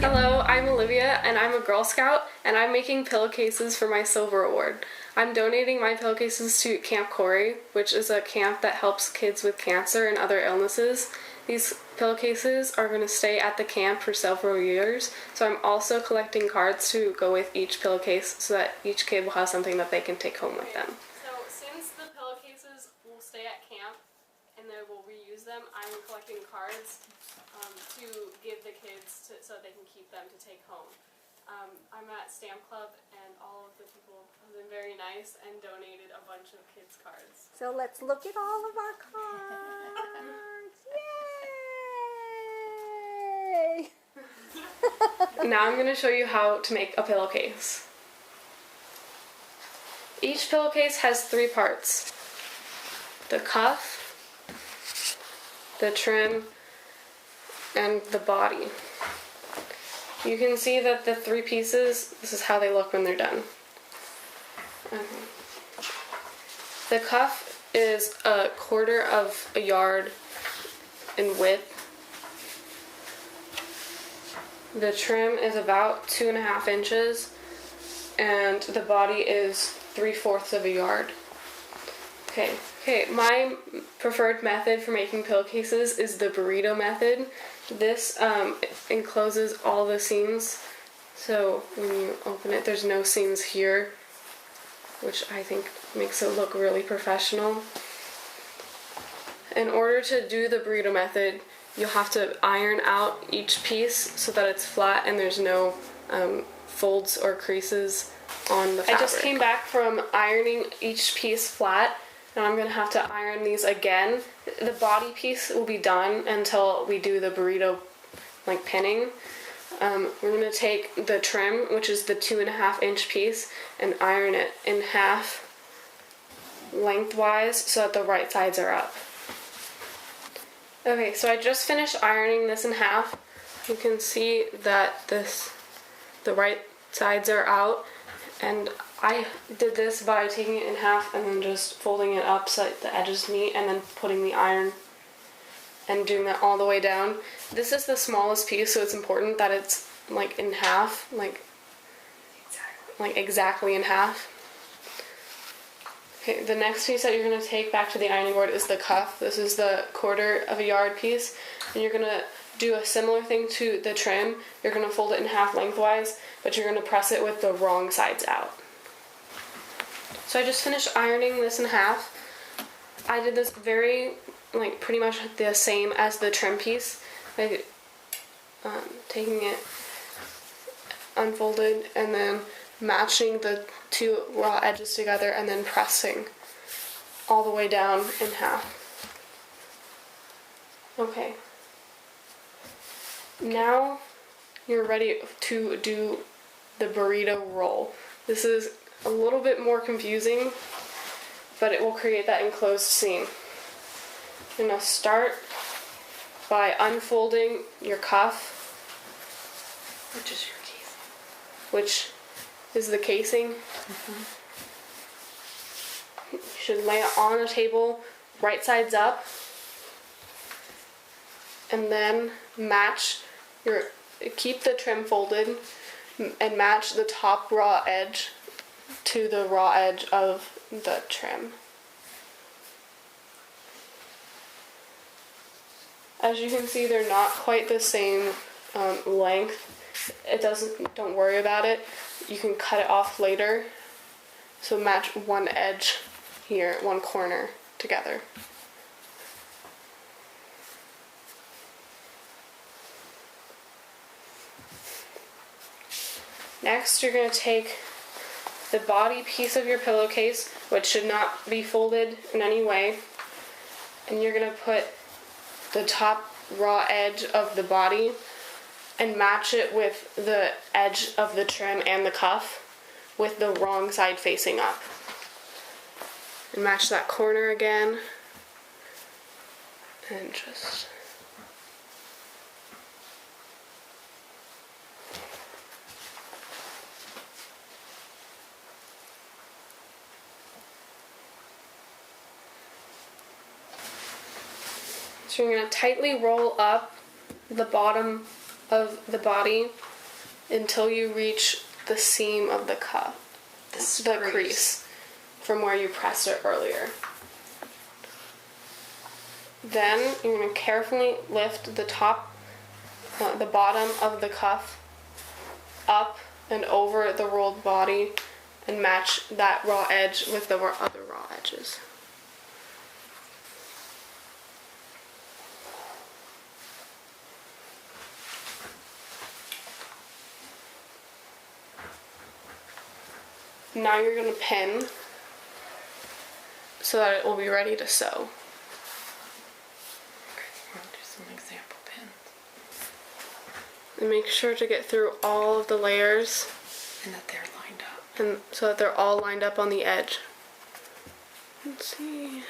Hello, I'm Olivia, and I'm a Girl Scout, and I'm making pillowcases for my Silver Award. I'm donating my pillowcases to Camp Corey, which is a camp that helps kids with cancer and other illnesses. These pillowcases are going to stay at the camp for several years, so I'm also collecting cards to go with each pillowcase so that each kid will have something that they can take home with them. So since the pillowcases will stay at camp and they will reuse them, I'm collecting cards to give the kids so they can keep them to take home. I'm at Stamp Club, and all of the people have been very nice and donated a bunch of kids' cards. So let's look at all of our cards. Yay! Now I'm going to show you how to make a pillowcase. Each pillowcase has 3 parts: the cuff, the trim, and the body. You can see that the 3 pieces, this is how they look when they're done. The cuff is 1/4 of a yard in width. The trim is about 2.5 inches, and the body is 3/4 of a yard. Okay, my preferred method for making pillowcases is the burrito method. This encloses all the seams, so when you open it, there's no seams here, which I think makes it look really professional. In order to do the burrito method, you'll have to iron out each piece so that it's flat and there's no folds or creases on the fabric. I just came back from ironing each piece flat. Now I'm going to have to iron these again. The body piece will be done until we do the burrito pinning. We're going to take the trim, which is the 2.5 inch piece, and iron it in half lengthwise so that the right sides are up. Okay, so I just finished ironing this in half. You can see that the right sides are out, and I did this by taking it in half and then just folding it up so that the edges meet, and then putting the iron and doing that all the way down. This is the smallest piece, so it's important that it's in half, exactly in half. Okay, the next piece that you're going to take back to the ironing board is the cuff. This is the 1/4 of a yard piece, and you're going to do a similar thing to the trim. You're going to fold it in half lengthwise, but you're going to press it with the wrong sides out. So I just finished ironing this in half. I did this pretty much the same as the trim piece. Taking it unfolded and then matching the 2 raw edges together and then pressing all the way down in half. Okay. Now you're ready to do the burrito roll. This is a little bit more confusing, but it will create that enclosed seam. You're going to start by unfolding your cuff, which is your casing, which is the casing. Mm-hmm. You should lay it on a table, right sides up, and then keep the trim folded and match the top raw edge to the raw edge of the trim. As you can see, they're not quite the same length. Don't worry about it. You can cut it off later. So match one edge here, one corner together. Next, you're going to take the body piece of your pillowcase, which should not be folded in any way, and you're going to put the top raw edge of the body and match it with the edge of the trim and the cuff with the wrong side facing up. And match that corner again, and just so you're going to tightly roll up the bottom of the body until you reach the seam of the cuff, the crease from where you pressed it earlier. Then you're going to carefully lift the the bottom of the cuff up and over the rolled body and match that raw edge with the other raw edges. Now you're going to pin so that it will be ready to sew. Okay, we'll do some example pins. And make sure to get through all of the layers And that they're lined up. and so that they're all lined up on the edge. Let's see.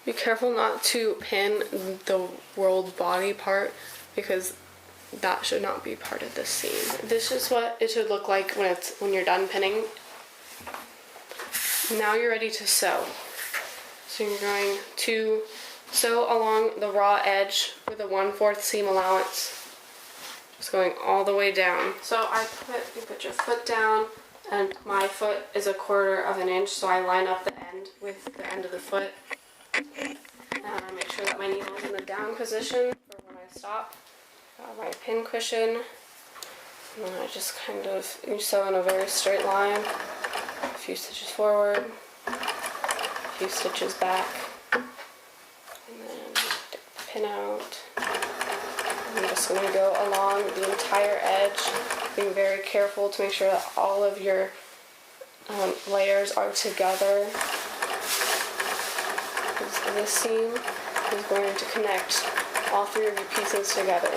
Be careful not to pin the rolled body part because that should not be part of the seam. This is what it should look like when you're done pinning. Now you're ready to sew. So you're going to sew along the raw edge with a 1/4 seam allowance. Just going all the way down. So you put your foot down, and my foot is 1/4 inch, so I line up the end with the end of the foot. And I make sure that my needle is in the down position for when I stop. Got my pin cushion. And then I just you sew in a very straight line. A few stitches forward, a few stitches back, and then stick the pin out. I'm just going to go along the entire edge, being very careful to make sure that all of your layers are together. This seam is going to connect all 3 of your pieces together.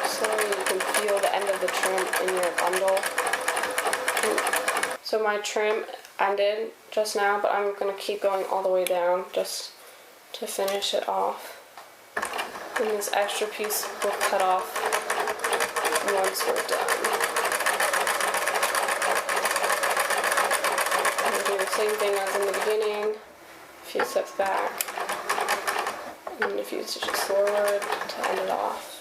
Slowly you can feel the end of the trim in your bundle. So my trim ended just now, but I'm going to keep going all the way down just to finish it off. And this extra piece will cut off once we're done. And do the same thing as in the beginning, a few steps back, and a few stitches forward to end it off.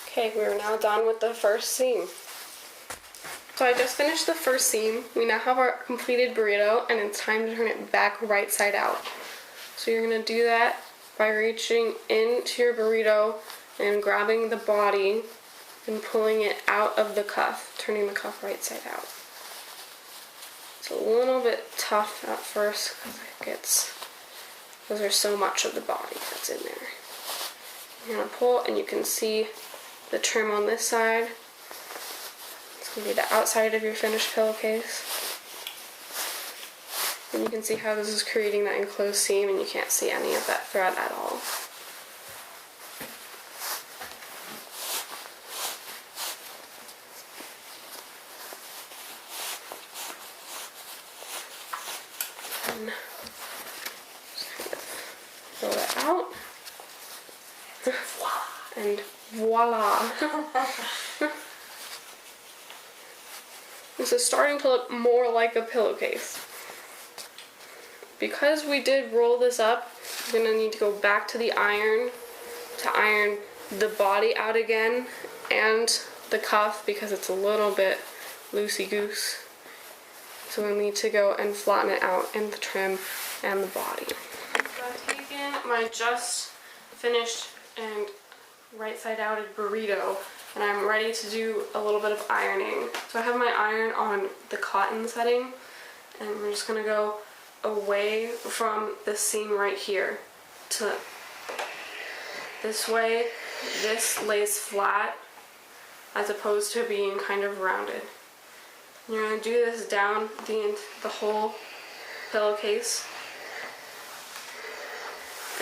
Okay, we're now done with the first seam. So I just finished the first seam. We now have our completed burrito, and it's time to turn it back right side out. So you're going to do that by reaching into your burrito and grabbing the body and pulling it out of the cuff, turning the cuff right side out. It's a little bit tough at first because there's so much of the body that's in there. You're going to pull, and you can see the trim on this side. It's going to be the outside of your finished pillowcase. And you can see how this is creating that enclosed seam, and you can't see any of that thread at all. And just kind of roll it out. And voila! This is starting to look more like a pillowcase. Because we did roll this up, we're going to need to go back to the iron to iron the body out again and the cuff because it's a little bit loosey-goose. So we'll need to go and flatten it out in the trim and the body. So I've taken my just finished and right side outed burrito, and I'm ready to do a little bit of ironing. So I have my iron on the cotton setting, and we're just going to go away from the seam right here to this way. This lays flat as opposed to being kind of rounded. And you're going to do this down the whole pillowcase,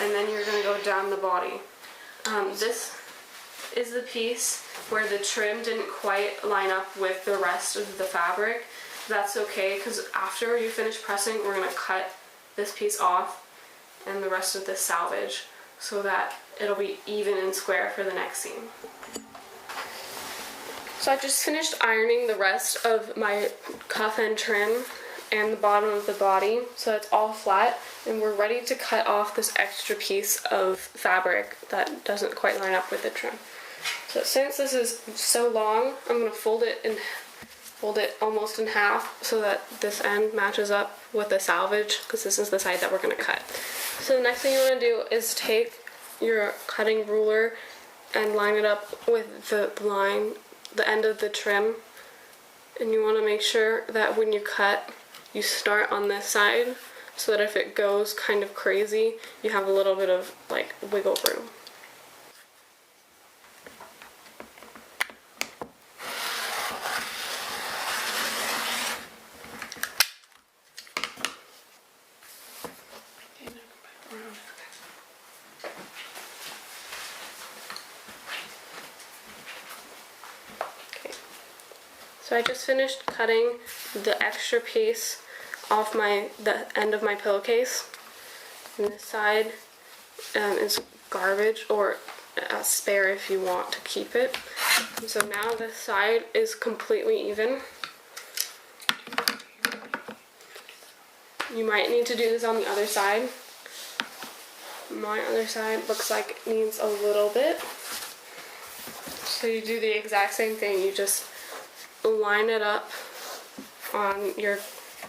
and then you're going to go down the body. This is the piece where the trim didn't quite line up with the rest of the fabric, that's okay, because after you finish pressing, we're going to cut this piece off and the rest of this salvage so that it'll be even and square for the next seam. So I just finished ironing the rest of my cuff and trim and the bottom of the body, so it's all flat, and we're ready to cut off this extra piece of fabric that doesn't quite line up with the trim. So since this is so long, I'm going to fold it almost in half so that this end matches up with the salvage, because this is the side that we're going to cut. So the next thing you want to do is take your cutting ruler and line it up with the end of the trim, and you want to make sure that when you cut, you start on this side so that if it goes kind of crazy, you have a little bit of like wiggle room. So I just finished cutting the extra piece off the end of my pillowcase. And this side is garbage, or a spare if you want to keep it. And so now this side is completely even. You might need to do this on the other side. My other side looks like it needs a little bit. So you do the exact same thing. You just line it up on your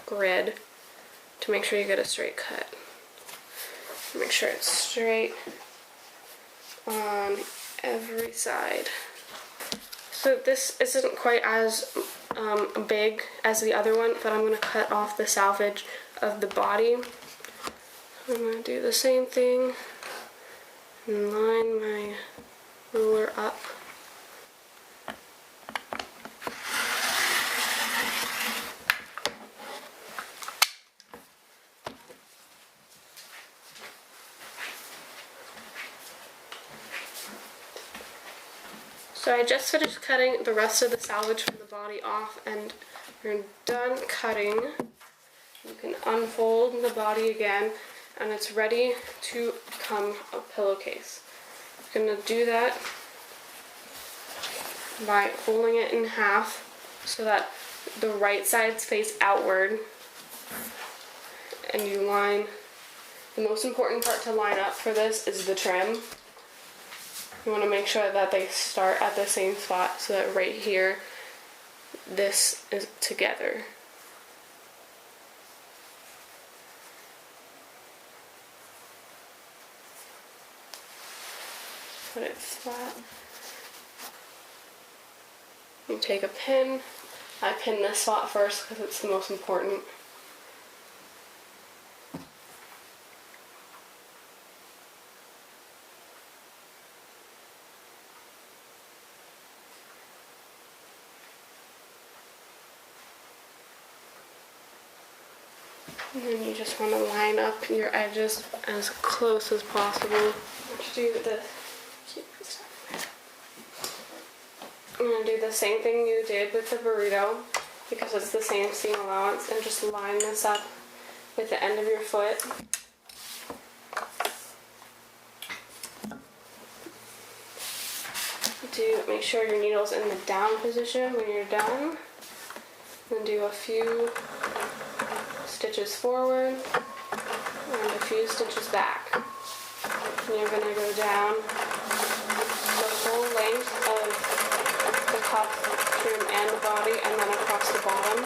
grid to make sure you get a straight cut. Make sure it's straight on every side. So this isn't quite as big as the other one, but I'm going to cut off the salvage of the body. I'm going to do the same thing and line my ruler up. So I just finished cutting the rest of the salvage from the body off, and you're done cutting. You can unfold the body again, and it's ready to become a pillowcase. You're going to do that by folding it in half so that the right sides face outward, and you line. The most important part to line up for this is the trim. You want to make sure that they start at the same spot so that right here, this is together. Put it flat. You take a pin. I pin this spot first because it's the most important. And then you just want to line up your edges as close as possible. Let's do this. I'm going to do the same thing you did with the burrito, because it's the same seam allowance, and just line this up with the end of your foot. Make sure your needle's in the down position when you're done. Then do a few stitches forward and a few stitches back. And you're going to go down the whole length of the cuff, trim, and the body, and then across the bottom.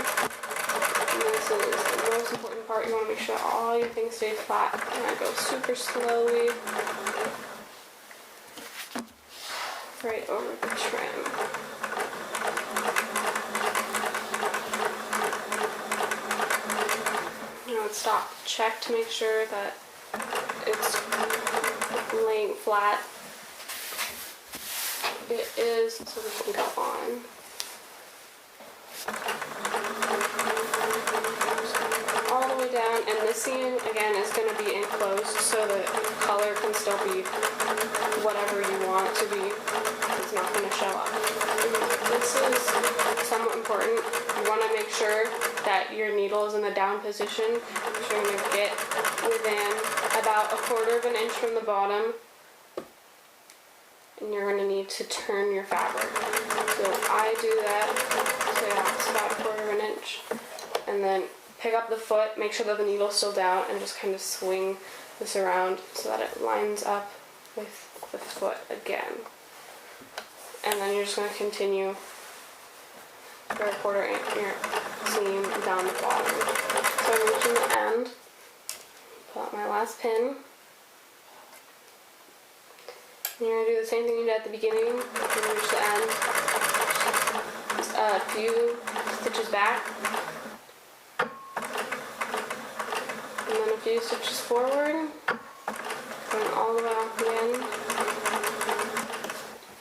And this is the most important part. You want to make sure all your things stay flat. And I go super slowly right over the trim. Stop, check to make sure that it's laying flat. It is, so we can go on. All the way down, and this this seam, again, is going to be enclosed so the color can still be whatever you want it to be. It's not going to show up. This is somewhat important. You want to make sure that your needle is in the down position. So you're going to get within about 1/4 of an inch from the bottom, and you're going to need to turn your fabric. So I do that, so yeah, it's about 1/4 of an inch, and then pick up the foot, make sure that the needle's still down, and just kind of swing this around so that it lines up with the foot again. And then you're just going to continue for 1/4 inch your seam down the bottom. So I'm reaching the end, pull out my last pin. And you're going to do the same thing you did at the beginning. When you reach the end, just a few stitches back, and then a few stitches forward, going all the way off the end,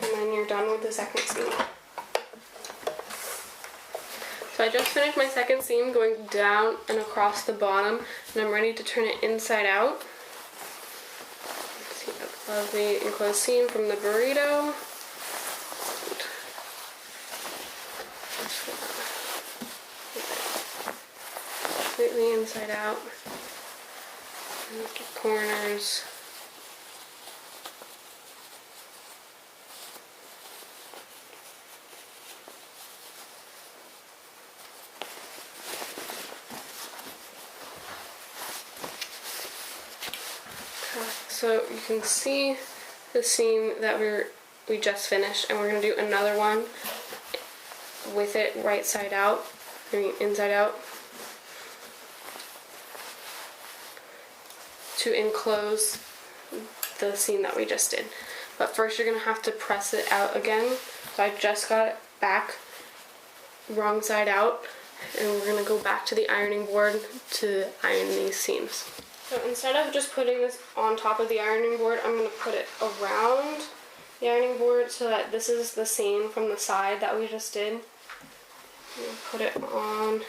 and then you're done with the second seam. So I just finished my second seam going down and across the bottom, and I'm ready to turn it inside out. See that lovely enclosed seam from the burrito. Completely inside out. And the corners. So you can see the seam that we just finished, and we're going to do another one with it right side out, inside out, to enclose the seam that we just did. But first you're going to have to press it out again. So I just got it back wrong side out, and we're going to go back to the ironing board to iron these seams. So instead of just putting this on top of the ironing board, I'm going to put it around the ironing board so that this is the seam from the side that we just did. Put it on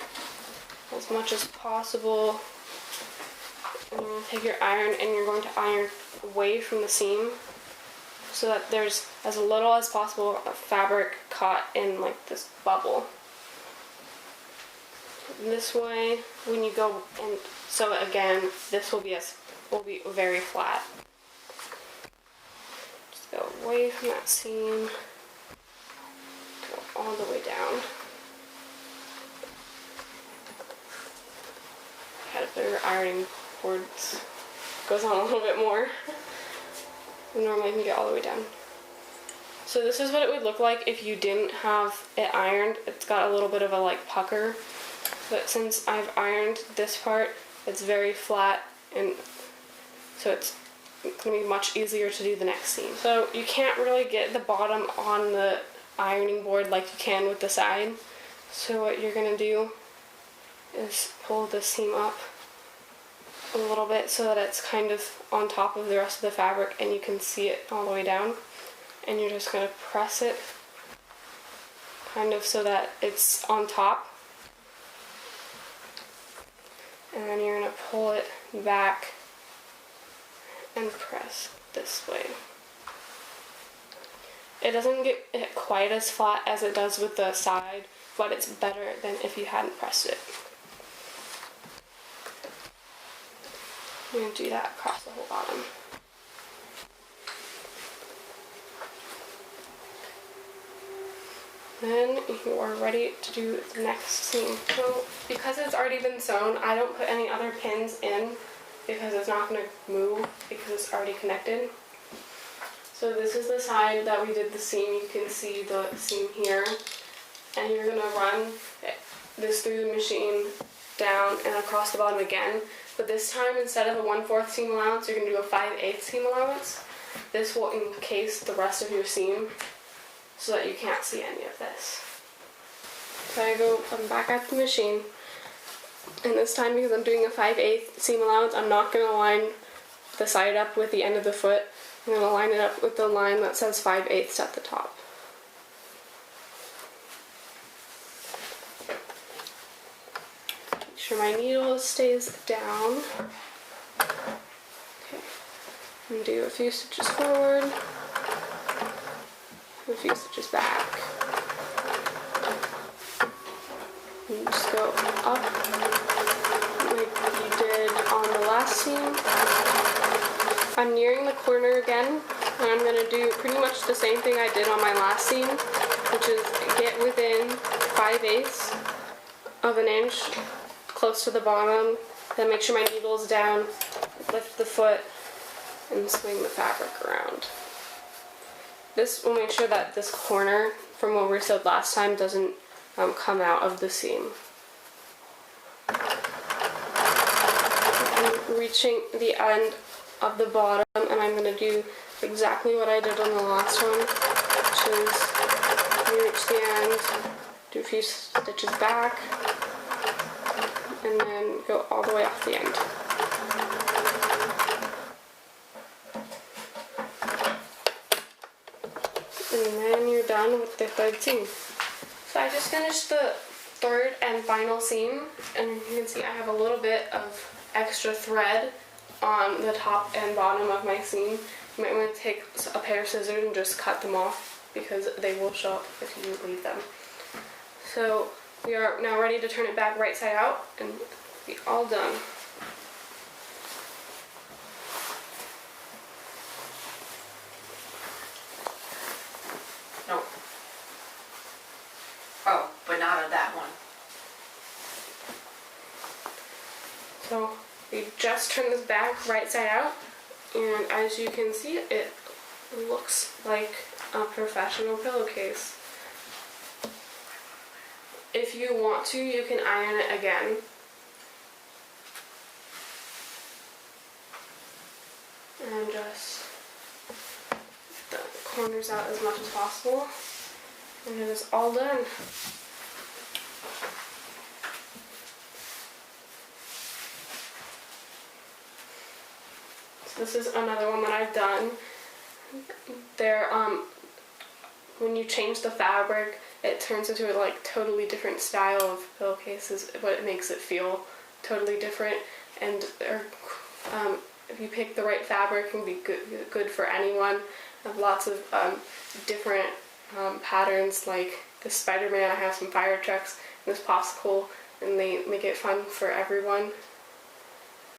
as much as possible. And you're going to take your iron and you're going to iron away from the seam so that there's as little as possible of fabric caught in like this bubble. This way, when you go and sew it again, this will be very flat. Just go away from that seam, go all the way down. Had a bigger ironing board, goes on a little bit more. Normally I can get all the way down. So this is what it would look like if you didn't have it ironed. It's got a little bit of a like pucker. But since I've ironed this part, it's very flat, and so it's going to be much easier to do the next seam. So you can't really get the bottom on the ironing board like you can with the side. So what you're going to do is pull the seam up a little bit so that it's kind of on top of the rest of the fabric and you can see it all the way down. And you're just going to press it kind of so that it's on top. And then you're going to pull it back and press this way. It doesn't get it quite as flat as it does with the side, but it's better than if you hadn't pressed it. You're going to do that across the whole bottom. Then you are ready to do the next seam. So because it's already been sewn, I don't put any other pins in because it's not going to move because it's already connected. So this is the side that we did the seam. You can see the seam here. And you're going to run this through the machine, down and across the bottom again. But this time, instead of a 1/4 seam allowance, you're going to do a 5/8 seam allowance. This will encase the rest of your seam so that you can't see any of this. So I'm back at the machine, and this time, because I'm doing a 5/8 seam allowance, I'm not going to line the side up with the end of the foot. I'm going to line it up with the line that says 5/8 at the top. Make sure my needle stays down. Okay. And do a few stitches forward, a few stitches back. And just go up like you did on the last seam. I'm nearing the corner again, and I'm going to do pretty much the same thing I did on my last seam, which is get within 5/8 of an inch close to the bottom, then make sure my needle is down, lift the foot, and swing the fabric around. This will make sure that this corner from what we sewed last time doesn't come out of the seam. I'm reaching the end of the bottom, and I'm going to do exactly what I did on the last one, which is reach the end, do a few stitches back, and then go all the way off the end. And then you're done with the third seam. So I just finished the third and final seam, and you can see I have a little bit of extra thread on the top and bottom of my seam. You might want to take a pair of scissors and just cut them off because they will show up if you leave them. So we are now ready to turn it back right side out and be all done. No. Oh, but not on that one. So we just turned this back right side out, and as you can see, it looks like a professional pillowcase. If you want to, you can iron it again. And just get the corners out as much as possible. And it is all done. So this is another one that I've done. When you change the fabric, it turns into a totally different style of pillowcases, but it makes it feel totally different. And if you pick the right fabric, it can be good for anyone. I have lots of different patterns, like this Spider-Man. I have some fire trucks and this popsicle, and they make it fun for everyone.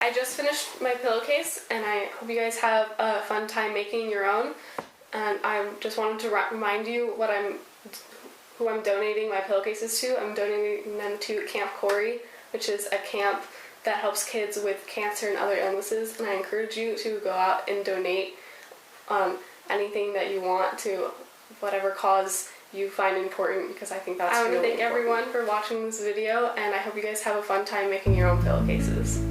I just finished my pillowcase, and I hope you guys have a fun time making your own. And I just wanted to remind you who I'm donating my pillowcases to. I'm donating them to Camp Corey, which is a camp that helps kids with cancer and other illnesses. And I encourage you to go out and donate anything that you want to whatever cause you find important, because I think that's really important. I want to thank everyone for watching this video, and I hope you guys have a fun time making your own pillowcases.